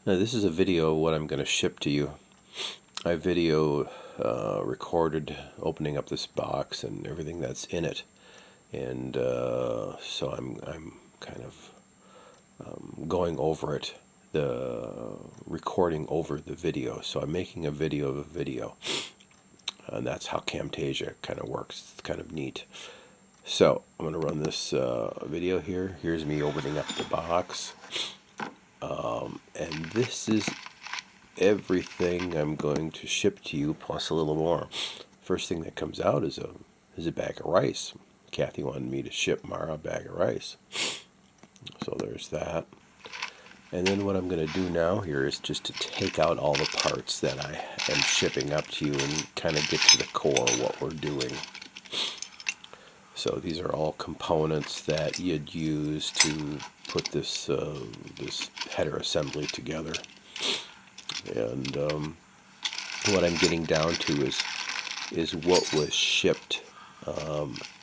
Now, this is a video of what I'm going to ship to you. I video recorded opening up this box and everything that's in it, and so I'm kind of going over it, the recording over the video. So I'm making a video of a video, and that's how Camtasia kind of works. It's kind of neat. So I'm going to run this video here. Here's me opening up the box, and this is everything I'm going to ship to you plus a little more. First thing that comes out is a bag of rice. Kathy wanted me to ship Mara a bag of rice, so there's that. And then what I'm going to do now here is just to take out all the parts that I am shipping up to you and kind of get to the core of what we're doing. So these are all components that you'd use to put this this header assembly together. And what I'm getting down to is what was shipped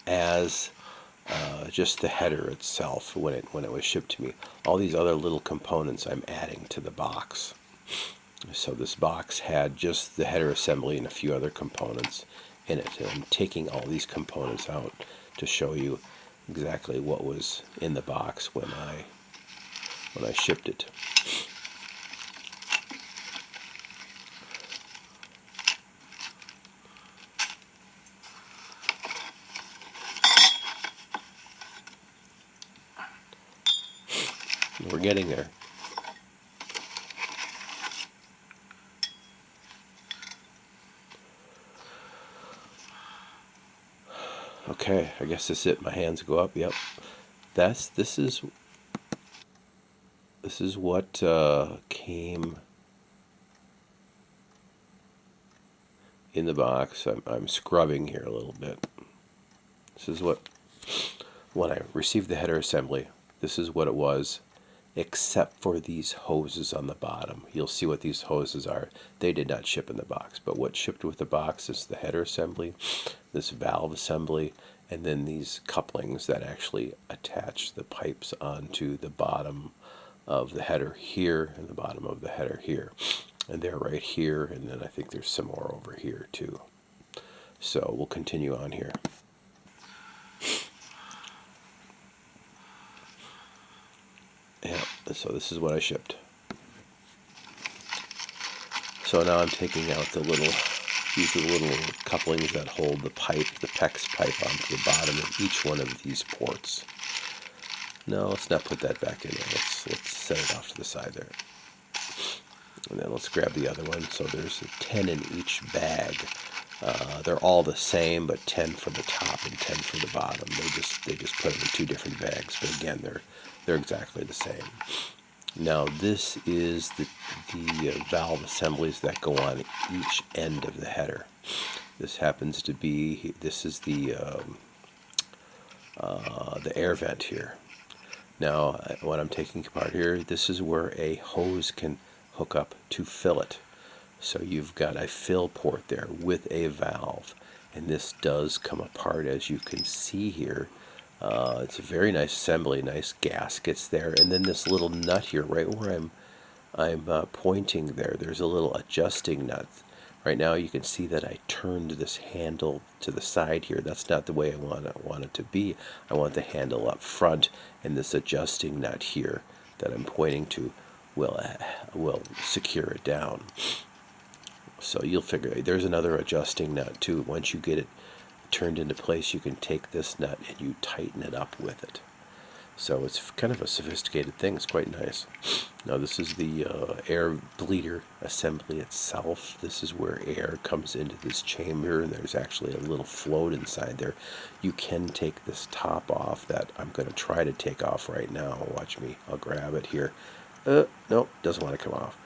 as just the header itself when it was shipped to me. All these other little components I'm adding to the box. So this box had just the header assembly and a few other components in it. And I'm taking all these components out to show you exactly what was in the box when I shipped it. We're getting there. Okay, I guess that's it. My hands go up. Yep. This is what came in the box. I'm scrubbing here a little bit. This is what, when I received the header assembly, this is what it was, except for these hoses on the bottom. You'll see what these hoses are. They did not ship in the box, but what shipped with the box is the header assembly, this valve assembly, and then these couplings that actually attach the pipes onto the bottom of the header here and the bottom of the header here. And they're right here, and then I think there's some more over here too. So we'll continue on here. Yeah, so this is what I shipped. So now I'm taking out the little, these are the little couplings that hold the pipe, the PEX pipe, onto the bottom of each one of these ports. No, let's not put that back in there. Let's set it off to the side there. And then let's grab the other one. So there's 10 in each bag. They're all the same, but 10 for the top and 10 for the bottom. They just put them in two different bags, but again, they're exactly the same. Now this is the valve assemblies that go on each end of the header. This happens to be, this is the air vent here. Now what I'm taking apart here, this is where a hose can hook up to fill it. So you've got a fill port there with a valve, and this does come apart as you can see here. It's a very nice assembly, nice gaskets there, and then this little nut here, right where I'm pointing there, there's a little adjusting nut. Right now you can see that I turned this handle to the side here. That's not the way I want it to be. I want the handle up front, and this adjusting nut here that I'm pointing to will secure it down. So you'll figure there's another adjusting nut too. Once you get it turned into place, you can take this nut and you tighten it up with it. So it's kind of a sophisticated thing. It's quite nice. Now this is the air bleeder assembly itself. This is where air comes into this chamber, and there's actually a little float inside there. You can take this top off that I'm going to try to take off right now. Watch me. I'll grab it here. Nope, doesn't want to come off.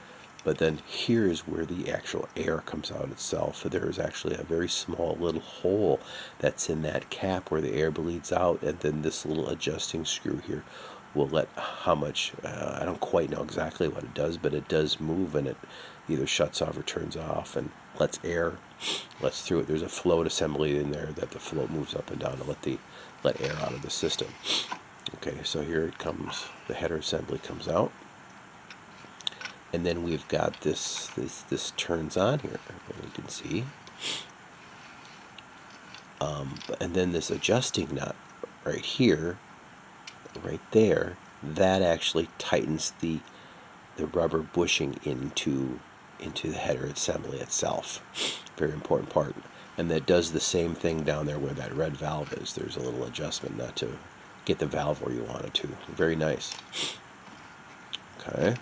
But then here is where the actual air comes out itself. So there is actually a very small little hole that's in that cap where the air bleeds out, and then this little adjusting screw here will let how much, I don't quite know exactly what it does, but it does move, and it either shuts off or turns off and lets through it. There's a float assembly in there that the float moves up and down to let air out of the system. Okay, so here it comes, the header assembly comes out. And then we've got this turns on here, you can see. And then this adjusting nut right here, right there, that actually tightens the rubber bushing into the header assembly itself. Very important part. And that does the same thing down there where that red valve is. There's a little adjustment nut to get the valve where you want it to. Very nice. Okay.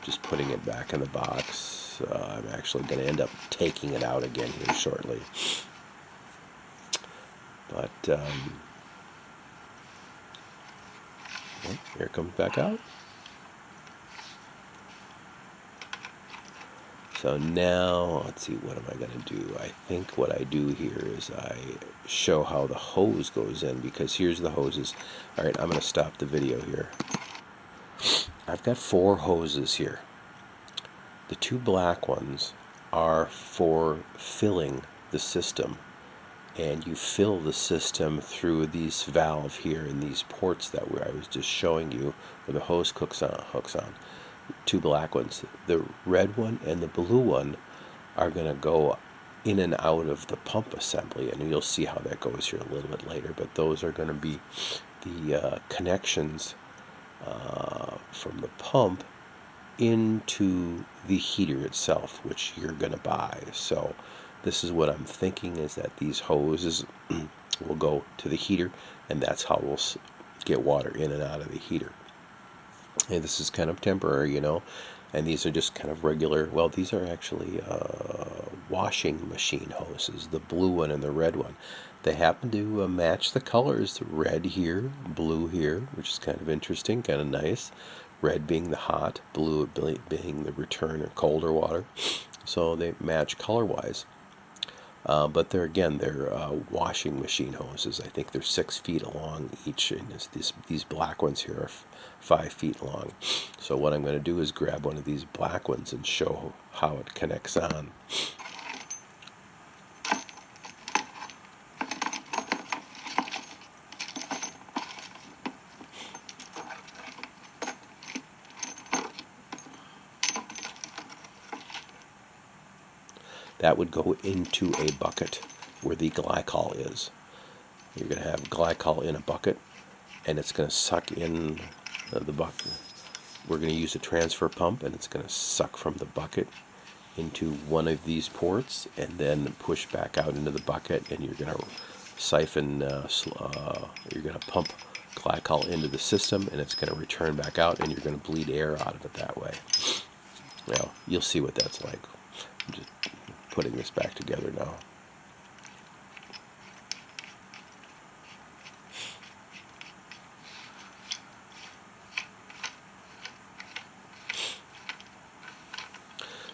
Just putting it back in the box. I'm actually going to end up taking it out again here shortly. But here it comes back out. So now, let's see, what am I going to do? I think what I do here is I show how the hose goes in, because here's the hoses. All right, I'm going to stop the video here. I've got 4 hoses here. The 2 black ones are for filling the system, and you fill the system through these valve here and these ports that I was just showing you where the hose hooks on. 2 black ones. The red one and the blue one are going to go in and out of the pump assembly, and you'll see how that goes here a little bit later, but those are going to be the connections from the pump into the heater itself, which you're going to buy. So this is what I'm thinking, is that these hoses will go to the heater, and that's how we'll get water in and out of the heater. And this is kind of temporary, you know, and these are just kind of regular, well, these are actually washing machine hoses, the blue one and the red one. They happen to match the colors, red here, blue here, which is kind of interesting, kind of nice. Red being the hot, blue being the return or colder water. So they match color-wise. But they're washing machine hoses. I think they're 6 feet long each, and these black ones here are 5 feet long. So what I'm going to do is grab one of these black ones and show how it connects on. That would go into a bucket where the glycol is. You're going to have glycol in a bucket, and it's going to suck in the bucket. We're going to use a transfer pump, and it's going to suck from the bucket into one of these ports, and then push back out into the bucket, and you're going to siphon, you're going to pump glycol into the system, and it's going to return back out, and you're going to bleed air out of it that way. Well, you'll see what that's like. I'm just putting this back together now.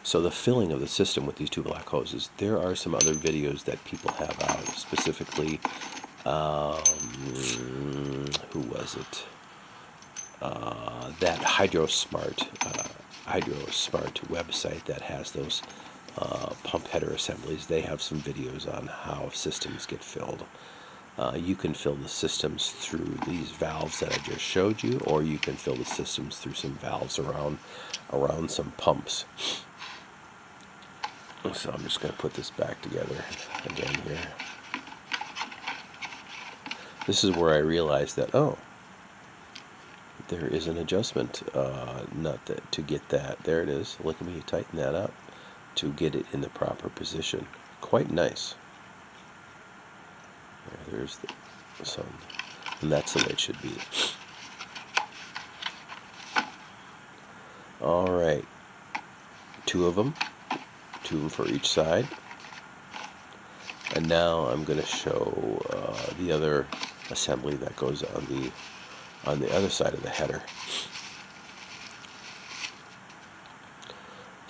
So the filling of the system with these 2 black hoses, there are some other videos that people have out, specifically, who was it? That HydroSmart website that has those pump header assemblies. They have some videos on how systems get filled. You can fill the systems through these valves that I just showed you, or you can fill the systems through some valves around some pumps. So I'm just going to put this back together again here. This is where I realized that, oh, there is an adjustment nut to get that. There it is. Look at me tighten that up to get it in the proper position. Quite nice. There's some, and that's the way it should be. All right, 2 of them. 2 for each side. And now I'm going to show the other assembly that goes on the other side of the header.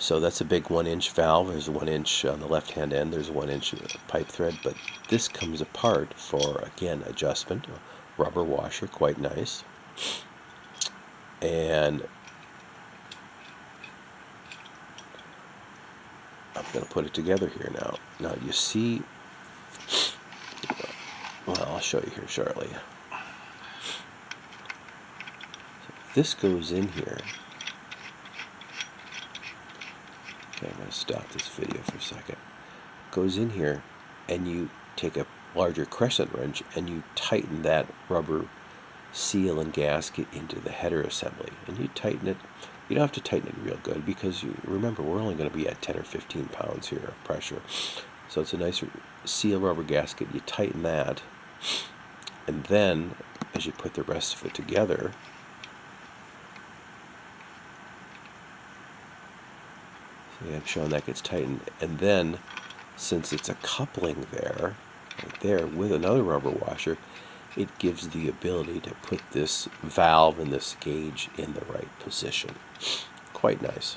So that's a big 1-inch valve. There's a 1-inch on the left-hand end. There's a 1-inch pipe thread, but this comes apart for, again, adjustment. A rubber washer, quite nice. And I'm going to put it together here now. Now you see, well, I'll show you here shortly. this goes in here. Okay, I'm going to stop this video for a second. Goes in here, and you take a larger crescent wrench and you tighten that rubber seal and gasket into the header assembly, and you tighten it. You don't have to tighten it real good because you remember we're only going to be at 10 or 15 pounds here of pressure, so it's a nice seal rubber gasket. You tighten that, and then as you put the rest of it together, see, I'm showing that gets tightened, and then since it's a coupling there, right there with another rubber washer, it gives the ability to put this valve and this gauge in the right position. Quite nice.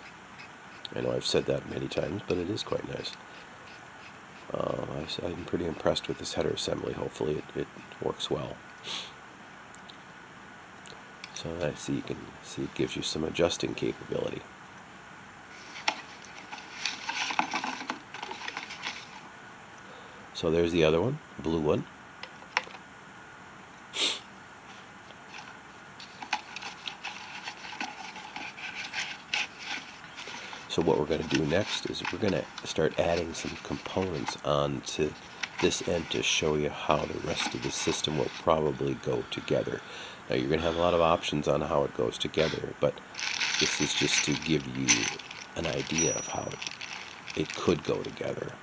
I know I've said that many times, but it is quite nice. I'm pretty impressed with this header assembly. Hopefully it works well. So I see, you can see it gives you some adjusting capability. So there's the other one, blue one. So what we're going to do next is we're going to start adding some components onto this end to show you how the rest of the system will probably go together. Now you're going to have a lot of options on how it goes together, but this is just to give you an idea of how it could go together.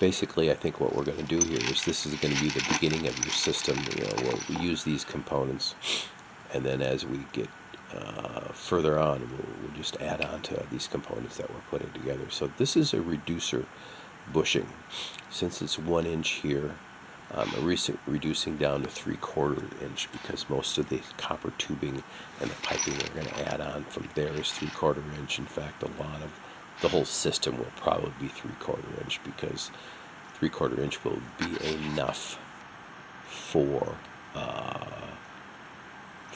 Basically, I think what we're going to do here is this is going to be the beginning of your system. You know, we'll use these components, and then as we get further on, we'll just add on to these components that we're putting together. So this is a reducer bushing. Since it's 1 inch here, I'm reducing down to 3/4 inch because most of the copper tubing and the piping we're going to add on from there is 3/4 inch. In fact, a lot of the whole system will probably be 3/4 inch because 3/4 inch will be enough for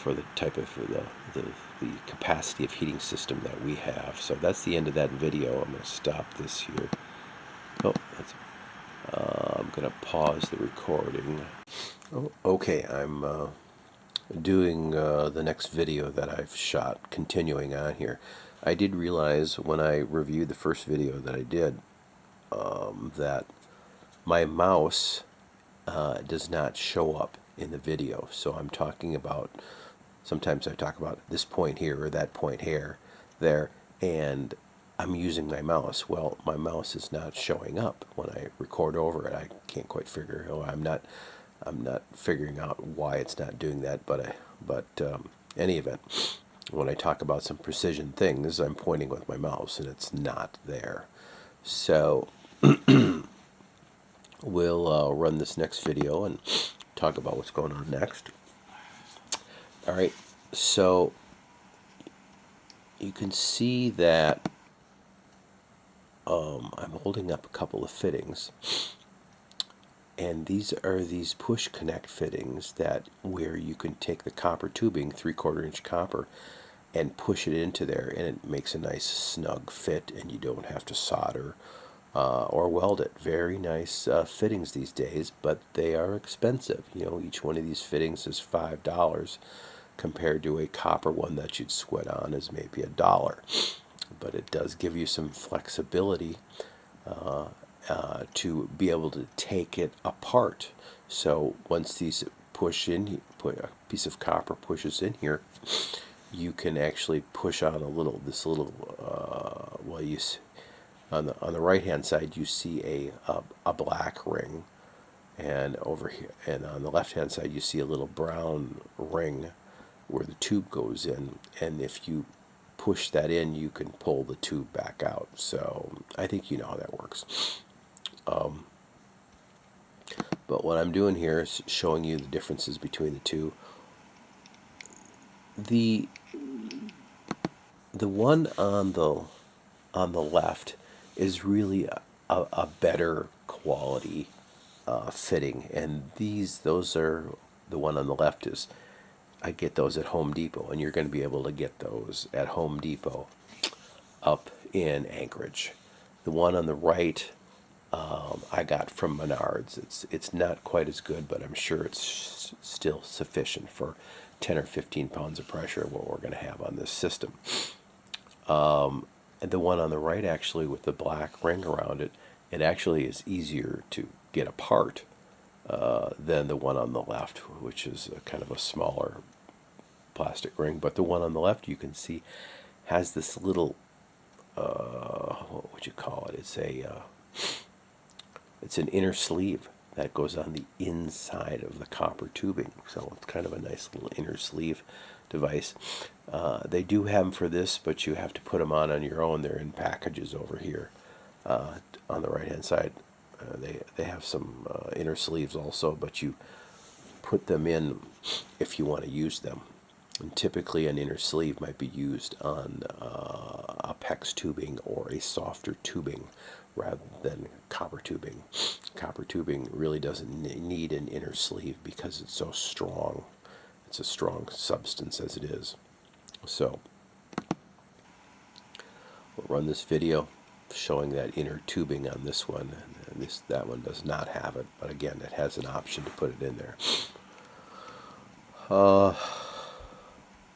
the type of the capacity of heating system that we have. So that's the end of that video. I'm going to stop this here. Oh, I'm going to pause the recording. Oh, okay, I'm doing the next video that I've shot, continuing on here. I did realize when I reviewed the first video that I did that my mouse does not show up in the video. So I'm talking about, sometimes I talk about this point here or that point here, there, and I'm using my mouse. Well, my mouse is not showing up when I record over it. I can't quite figure. I'm not figuring out why it's not doing that. But any event, when I talk about some precision things, I'm pointing with my mouse and it's not there. So we'll run this next video and talk about what's going on next. All right, so you can see that I'm holding up a couple of fittings, and these are these push connect fittings that where you can take the copper tubing, 3/4 inch copper, and push it into there, and it makes a nice snug fit, and you don't have to solder or weld it. Very nice fittings these days, but they are expensive. You know, each one of these fittings is $5 compared to a copper one that you'd sweat on is maybe $1. But it does give you some flexibility to be able to take it apart. So once these push in, put a piece of copper pushes in here, you can actually push on this little well, you see, on the right hand side you see a black ring, and over here, and on the left hand side you see a little brown ring where the tube goes in, and if you push that in you can pull the tube back out. So I think you know how that works. But what I'm doing here is showing you the differences between the two. The one on the left is really a better quality fitting, and those are, the one on the left is, I get those at Home Depot, and you're going to be able to get those at Home Depot up in Anchorage. The one on the right I got from Menards. It's not quite as good, but I'm sure it's still sufficient for 10 or 15 pounds of pressure, what we're going to have on this system. And the one on the right, actually, with the black ring around it, it actually is easier to get apart than the one on the left, which is a kind of a smaller plastic ring. But the one on the left, you can see, has this little, what would you call it? It's an inner sleeve that goes on the inside of the copper tubing. So it's kind of a nice little inner sleeve device. They do have them for this, but you have to put them on your own. They're in packages over here on the right hand side. They have some inner sleeves also, but you put them in if you want to use them. And typically an inner sleeve might be used on a PEX tubing or a softer tubing rather than copper tubing. Copper tubing really doesn't need an inner sleeve because it's so strong. It's a strong substance as it is. So we'll run this video showing that inner tubing on this one, and that one does not have it, but again, it has an option to put it in there.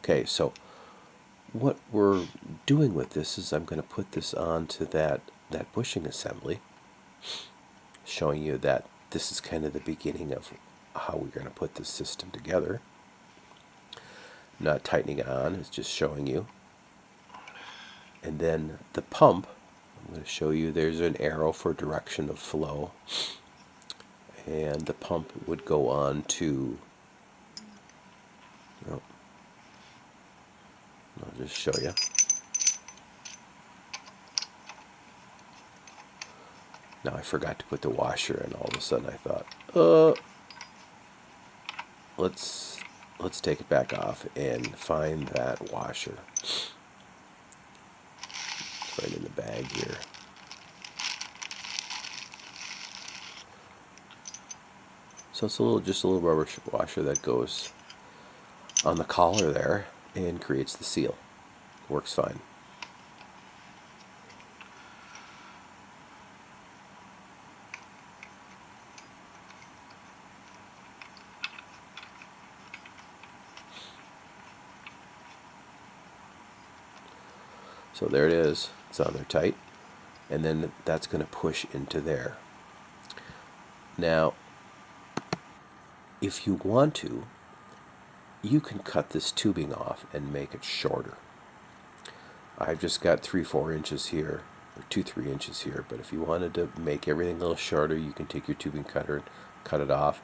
Okay, so what we're doing with this is I'm going to put this onto that bushing assembly, showing you that this is kind of the beginning of how we're going to put this system together. Not tightening it on, it's just showing you. And then the pump, I'm going to show you there's an arrow for direction of flow, and the pump would go on to, well, I'll just show you. Now I forgot to put the washer, and all of a sudden I thought, let's take it back off and find that washer. It's right in the bag here. So it's just a little rubber washer that goes on the collar there and creates the seal. Works fine. So there it is. It's on there tight. And then that's going to push into there. Now, if you want to, you can cut this tubing off and make it shorter. I've just got 3-4 inches here, or 2-3 inches here, but if you wanted to make everything a little shorter, you can take your tubing cutter and cut it off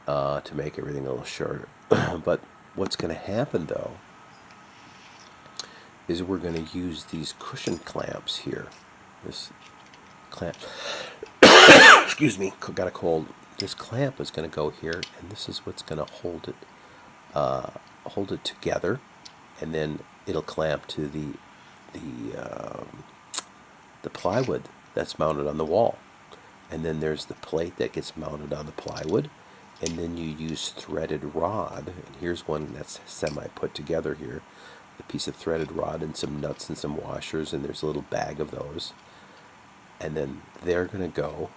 to make everything a little shorter. But what's going to happen, though, is we're going to use these cushion clamps here. This clamp, excuse me, got a cold. This clamp is going to go here, and this is what's going to hold it together, and then it'll clamp to the plywood that's mounted on the wall. And then there's the plate that gets mounted on the plywood, and then you use threaded rod. And here's one that's semi put together here. A piece of threaded rod and some nuts and some washers, and there's a little bag of those. And then they're going to go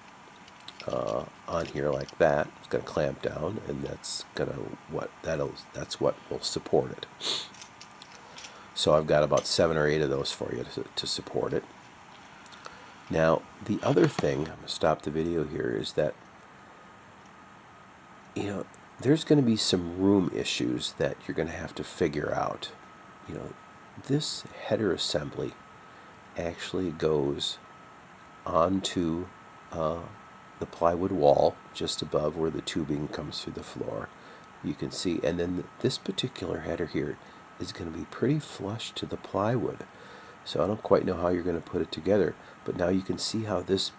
on here like that. It's going to clamp down, and that's what will support it. So I've got about 7 or 8 of those for you to support it. Now the other thing, I'm going to stop the video here, is that there's going to be some room issues that you're going to have to figure out. This header assembly actually goes onto the plywood wall just above where the tubing comes through the floor. You can see, and then this particular header here is going to be pretty flush to the plywood. So I don't quite know how you're going to put it together, but now you can see how this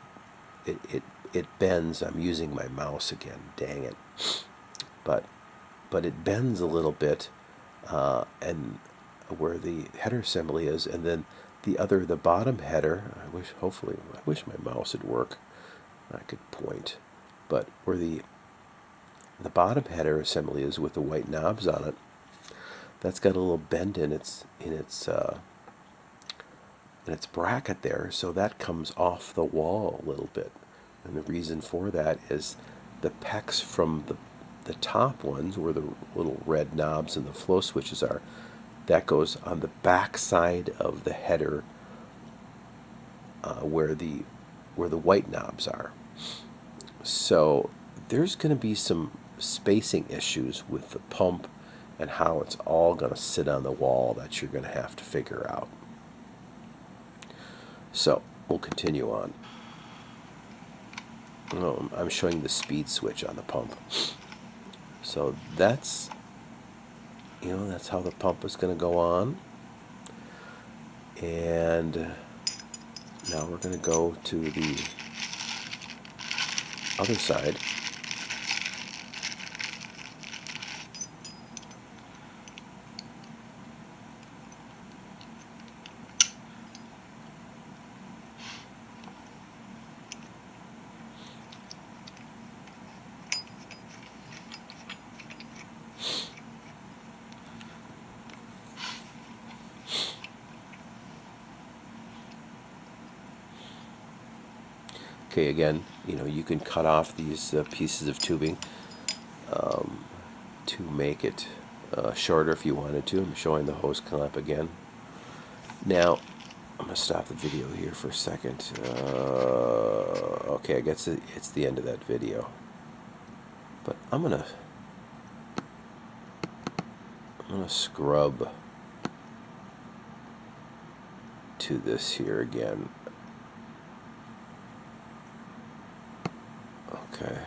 it bends. I'm using my mouse again, dang it. But it bends a little bit, and where the header assembly is, and then the bottom header, I wish my mouse would work. I could point, but where the bottom header assembly is with the white knobs on it, that's got a little bend in its bracket there, so that comes off the wall a little bit. And the reason for that is the PEX from the the top ones, where the little red knobs and the flow switches are, that goes on the back side of the header, where the white knobs are. So there's going to be some spacing issues with the pump and how it's all going to sit on the wall that you're going to have to figure out. So we'll continue on. I'm showing the speed switch on the pump. So that's how the pump is going to go on. And now we're going to go to the other side. Okay, again, you can cut off these pieces of tubing to make it shorter if you wanted to. I'm showing the hose clamp again. Now, I'm going to stop the video here for a second. Okay, I guess it's the end of that video. But I'm going to scrub to this here again. Okay.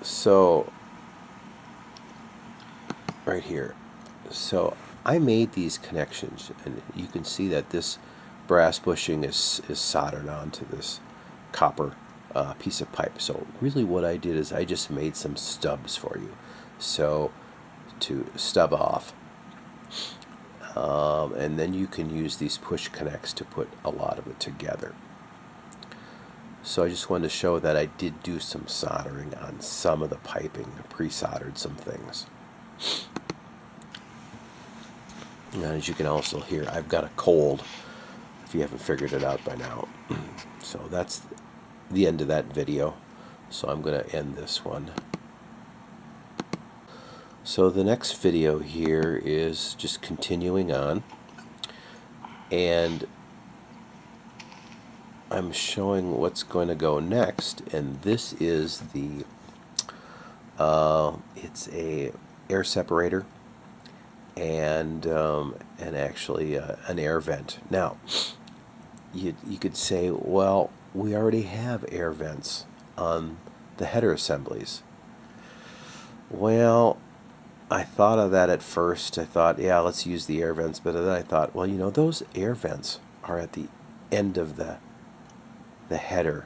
So, right here. So, I made these connections, and you can see that this brass bushing is soldered onto this copper piece of pipe. So, really what I did is I just made some stubs for you. So, to stub off. And then you can use these push connects to put a lot of it together. So I just wanted to show that I did do some soldering on some of the piping, pre-soldered some things. And as you can also hear, I've got a cold, if you haven't figured it out by now. So that's the end of that video. So I'm going to end this one. So the next video here is just continuing on, and I'm showing what's going to go next, and this is the it's a air separator and actually an air vent. Now you could say, well, we already have air vents on the header assemblies. Well, I thought of that at first. I thought, yeah, let's use the air vents. But then I thought, well, those air vents are at the end of the header.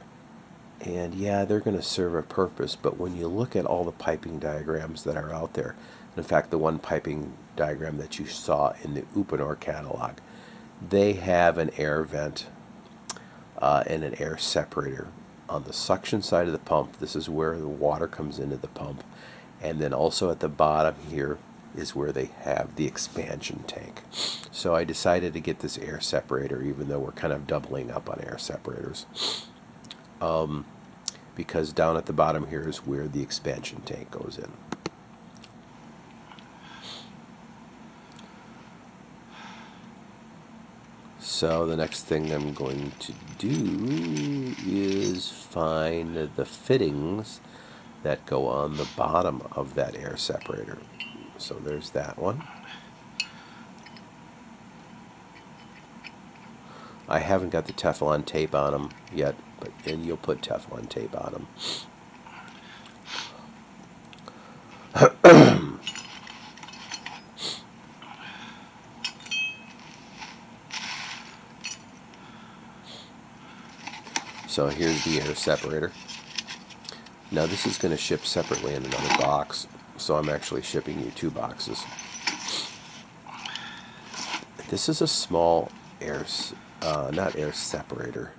And yeah, they're going to serve a purpose. But when you look at all the piping diagrams that are out there, in fact, the one piping diagram that you saw in the Uponor catalog, they have an air vent and an air separator. On the suction side of the pump, this is where the water comes into the pump. And then also at the bottom here is where they have the expansion tank. So I decided to get this air separator, even though we're kind of doubling up on air separators. Because down at the bottom here is where the expansion tank goes in. So the next thing I'm going to do is find the fittings that go on the bottom of that air separator. So there's that one. I haven't got the Teflon tape on them yet, and you'll put Teflon tape on them. So here's the air separator. Now this is going to ship separately in another box, so I'm actually shipping you 2 boxes. This is a small not air separator.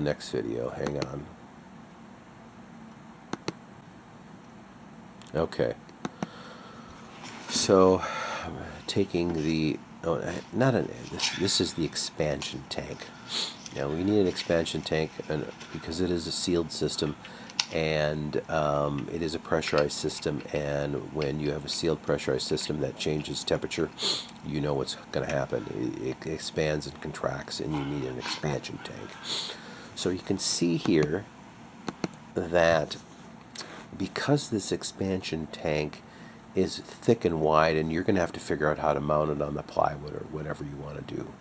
Next video, hang on. Okay. So I'm taking the oh, not an, this is the expansion tank. Now we need an expansion tank because it is a sealed system, and it is a pressurized system, and when you have a sealed pressurized system that changes temperature, you know what's going to happen. It expands and contracts, and you need an expansion tank. So you can see here that because this expansion tank is thick and wide, and you're going to have to figure out how to mount it on the plywood or whatever you want to do.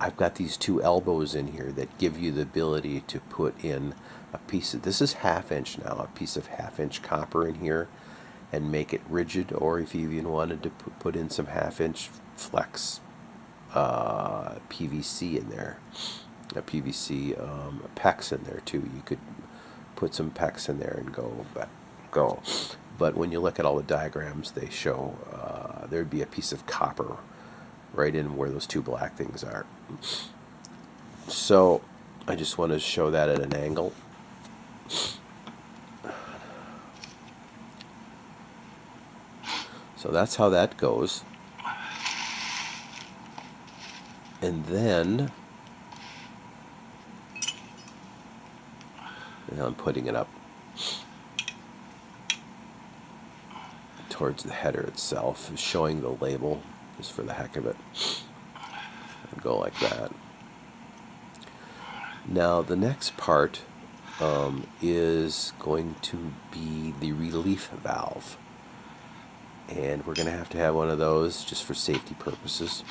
I've got these two elbows in here that give you the ability to put in a piece of, this is 1/2 inch now, a piece of 1/2 inch copper in here and make it rigid, or if you even wanted to put in some 1/2 inch flex PVC in there, a PVC PEX in there too. You could put some PEX in there and go. But when you look at all the diagrams, they show there'd be a piece of copper right in where those two black things are. So I just want to show that at an angle. So that's how that goes. And then I'm putting it up towards the header itself, showing the label just for the heck of it. And go like that. Now the next part is going to be the relief valve, and we're going to have one of those just for safety purposes.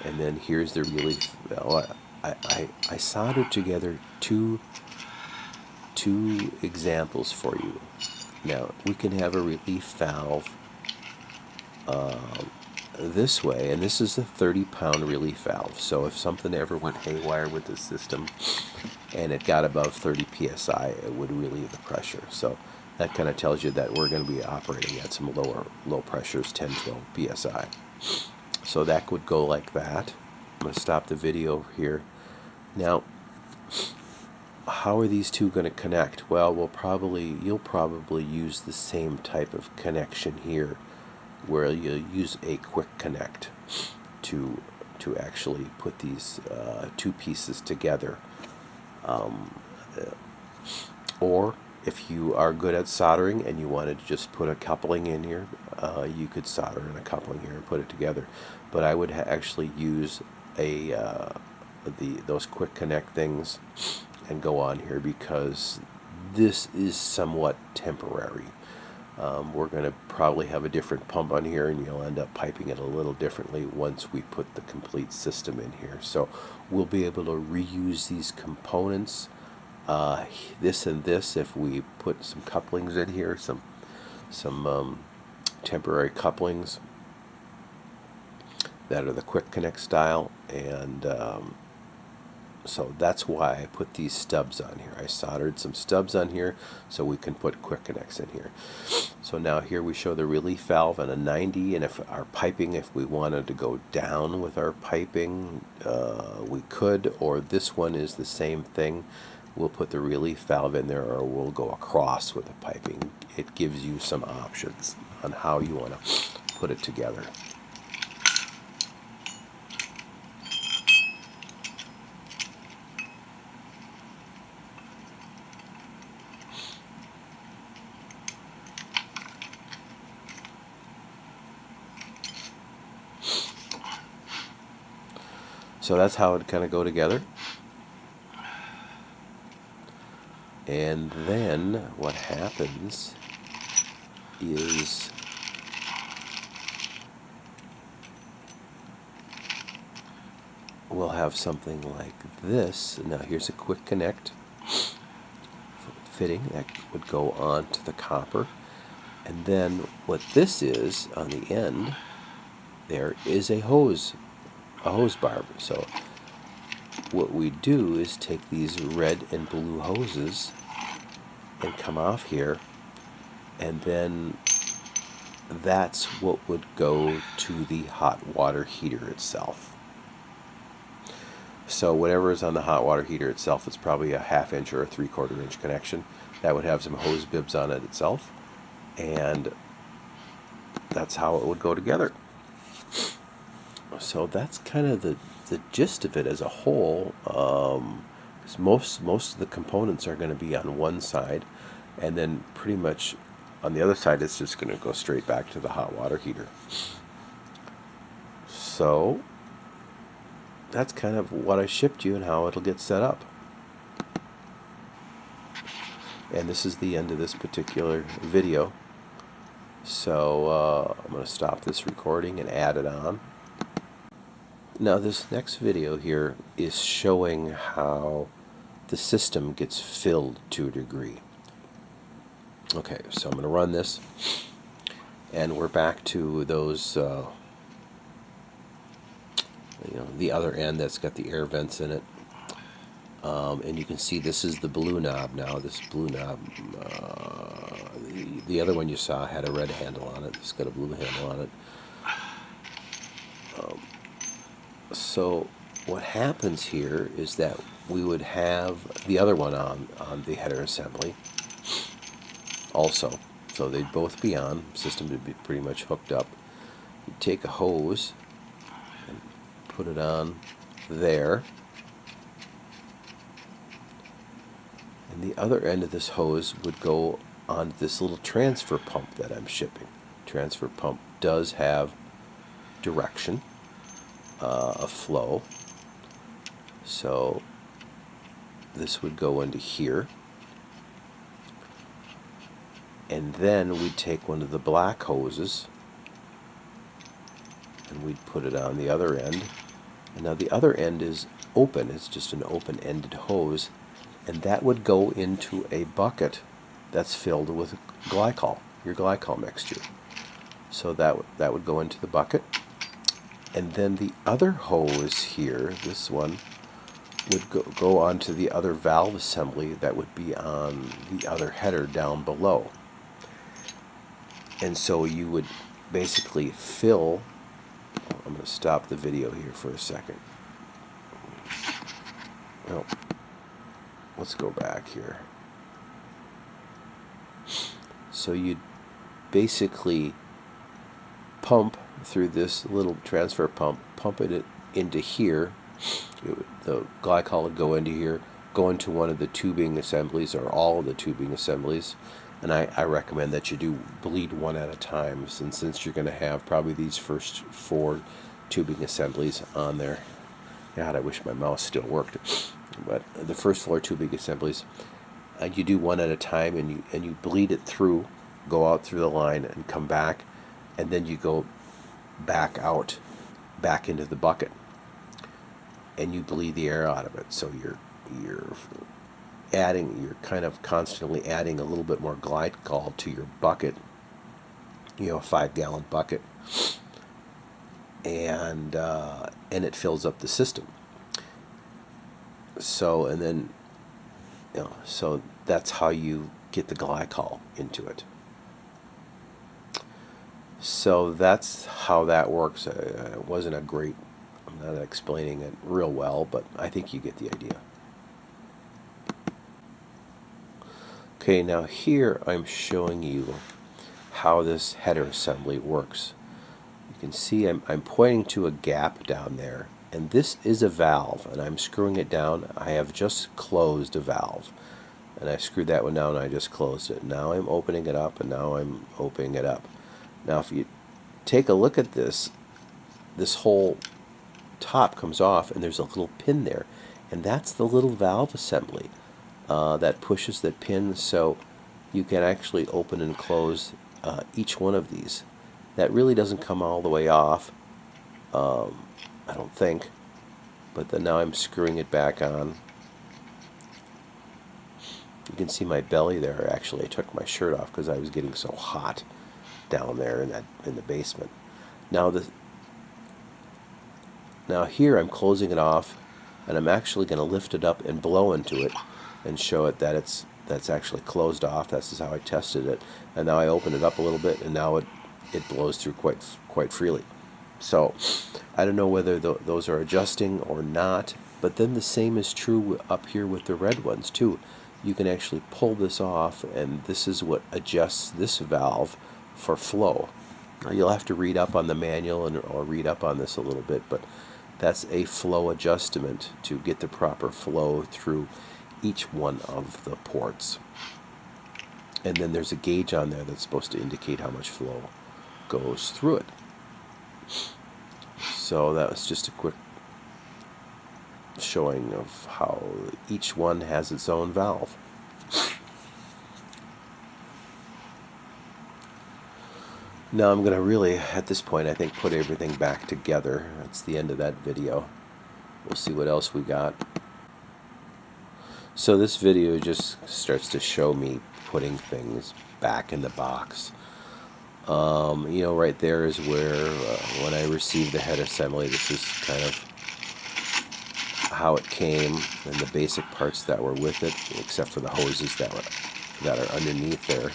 And then here's the relief valve. I soldered together two examples for you. Now we can have a relief valve this way, and this is a 30-pound relief valve. So if something ever went haywire with the system and it got above 30 psi, it would relieve the pressure. So that kind of tells you that we're going to be operating at some low pressures, 10, 12 psi. So that would go like that. I'm going to stop the video here. Now, how are these two going to connect? Well, you'll probably use the same type of connection here, where you use a quick connect to actually put these two pieces together. Or if you are good at soldering and you wanted to just put a coupling in here, you could solder in a coupling here and put it together. But I would actually use those quick connect things and go on here, because this is somewhat temporary. We're going to probably have a different pump on here, and you'll end up piping it a little differently once we put the complete system in here. So we'll be able to reuse these components, this and this, if we put some couplings in here, some temporary couplings that are the quick connect style. And so that's why I put these stubs on here. I soldered some stubs on here so we can put quick connects in here. So now here we show the relief valve and a 90, and if our piping, if we wanted to go down with our piping, we could, or this one is the same thing. We'll put the relief valve in there, or we'll go across with the piping. It gives you some options on how you want to put it together. So that's how it kind of go together. And then what happens is we'll have something like this. Now here's a quick connect fitting that would go on to the copper. And then what this is on the end, there is a hose barb. So what we do is take these red and blue hoses and come off here, and then that's what would go to the hot water heater itself. So whatever is on the hot water heater itself, it's probably a 1/2 inch or a 3/4 inch connection. That would have some hose bibs on it itself, and that's how it would go together. So that's kind of the gist of it as a whole. 'Cause most of the components are going to be on one side, and then pretty much on the other side it's just going to go straight back to the hot water heater. So that's kind of what I shipped you and how it'll get set up. And this is the end of this particular video. So I'm going to stop this recording and add it on. Now this next video here is showing how the system gets filled to a degree. Okay, so I'm going to run this, and we're back to those, the other end that's got the air vents in it. And you can see this is the blue knob now. This blue knob, the other one you saw had a red handle on it. It's got a blue handle on it. So what happens here is that we would have the other one on the header assembly also. So they'd both be on. System would be pretty much hooked up. You take a hose and put it on there. And the other end of this hose would go on this little transfer pump that I'm shipping. Transfer pump does have direction of flow. So this would go into here. And then we'd take one of the black hoses and we'd put it on the other end. And now the other end is open. It's just an open-ended hose. And that would go into a bucket that's filled with glycol, your glycol mixture. So that would go into the bucket. And then the other hose here, this one, would go onto the other valve assembly that would be on the other header down below. And so you would basically fill, I'm going to stop the video here for a second. Well, let's go back here. So you'd basically pump through this little transfer pump, pump it into here. The glycol would go into here, go into one of the tubing assemblies or all of the tubing assemblies. And I recommend that you do bleed one at a time, since you're going to have probably these first 4 tubing assemblies on there. God, I wish my mouse still worked. But the first 4 tubing assemblies, you do one at a time, and you bleed it through, go out through the line and come back, and then you go back out, back into the bucket, and you bleed the air out of it. So you're kind of constantly adding a little bit more glycol to your bucket, a 5-gallon bucket, and it fills up the system. So, and then, so that's how you get the glycol into it. So that's how that works. It wasn't I'm not explaining it real well, but I think you get the idea. Okay, now here I'm showing you how this header assembly works. You can see I'm pointing to a gap down there, and this is a valve, and I'm screwing it down. I have just closed a valve, and I screwed that one down and I just closed it. Now I'm opening it up, and now I'm opening it up. Now if you take a look at this whole top comes off, and there's a little pin there, and that's the little valve assembly that pushes that pin, so you can actually open and close each one of these. That really doesn't come all the way off, I don't think, but then now I'm screwing it back on. You can see my belly there. Actually, I took my shirt off because I was getting so hot down there in the basement. Now here I'm closing it off, and I'm actually going to lift it up and blow into it and show it that that's actually closed off. That's how I tested it. And now I open it up a little bit, and now it blows through quite freely. So I don't know whether those are adjusting or not, but then the same is true up here with the red ones too. You can actually pull this off, and this is what adjusts this valve for flow. Now, you'll have to read up on the manual or read up on this a little bit, but that's a flow adjustment to get the proper flow through each one of the ports. And then there's a gauge on there that's supposed to indicate how much flow goes through it. So that was just a quick showing of how each one has its own valve. Now I'm going to really, at this point, I think, put everything back together. That's the end of that video. We'll see what else we got. So this video just starts to show me putting things back in the box. You know, right there is where when I received the head assembly, this is kind of how it came and the basic parts that were with it, except for the hoses that are underneath there.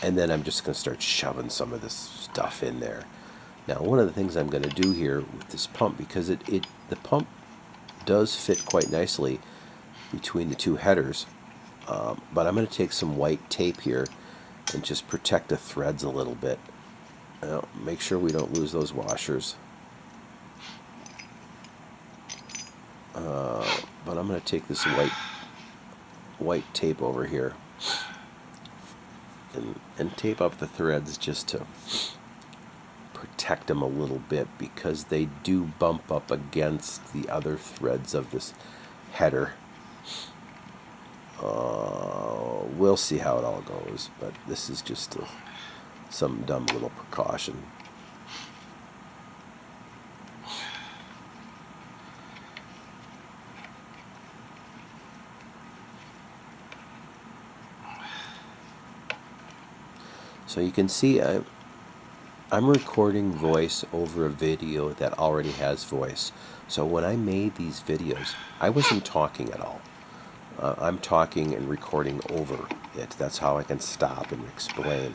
And then I'm just going to start shoving some of this stuff in there. Now, one of the things I'm going to do here with this pump, because the pump does fit quite nicely between the two headers, but I'm going to take some white tape here and just protect the threads a little bit. Make sure we don't lose those washers. But I'm going to take this white tape over here and tape up the threads just to protect them a little bit, because they do bump up against the other threads of this header. We'll see how it all goes, but this is just some dumb little precaution. So you can see I'm recording voice over a video that already has voice. So when I made these videos, I wasn't talking at all. I'm talking and recording over it. That's how I can stop and explain.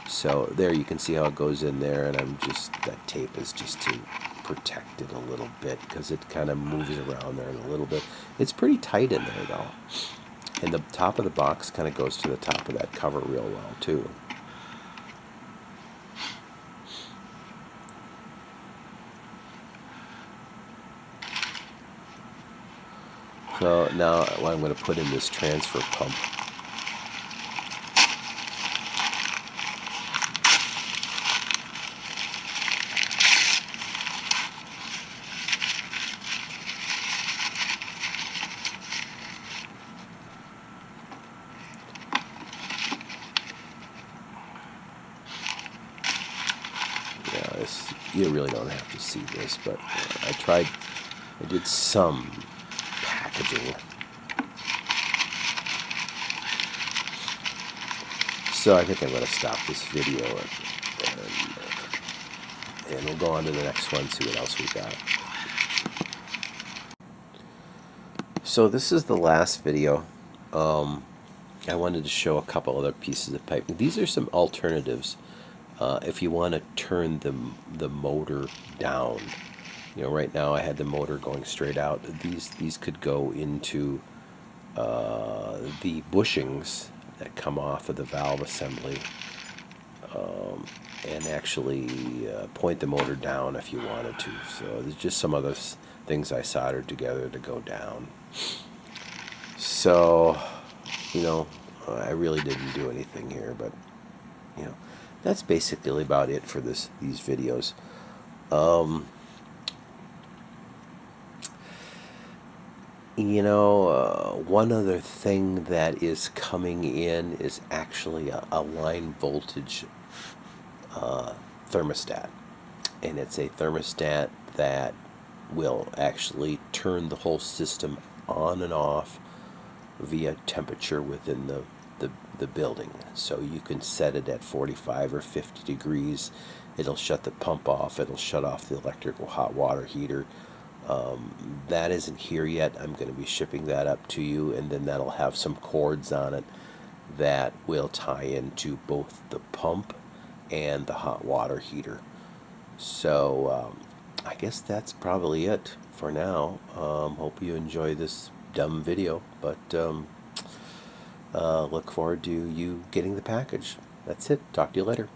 So there you can see how it goes in there, and that tape is just to protect it a little bit, because it kind of moves around there a little bit. It's pretty tight in there though. And the top of the box kind of goes to the top of that cover real well too. So now I'm going to put in this transfer pump. Yeah, you really don't have to see this, but I did some packaging. So I think I'm going to stop this video and we'll go on to the next one, see what else we got. So this is the last video. I wanted to show a couple other pieces of piping. These are some alternatives if you want to turn the motor down. You know, right now I had the motor going straight out. These could go into the bushings that come off of the valve assembly, and actually point the motor down if you wanted to. So there's just some other things I soldered together to go down. So, you know, I really didn't do anything here, but you know, that's basically about it for these videos. You know, one other thing that is coming in is actually a line voltage thermostat. And it's a thermostat that will actually turn the whole system on and off via temperature within the building. So you can set it at 45 or 50 degrees. It'll shut the pump off. It'll shut off the electrical hot water heater. That isn't here yet. I'm going to be shipping that up to you, and then that'll have some cords on it that will tie into both the pump and the hot water heater. So I guess that's probably it for now. Hope you enjoy this dumb video, but look forward to you getting the package. That's it. Talk to you later.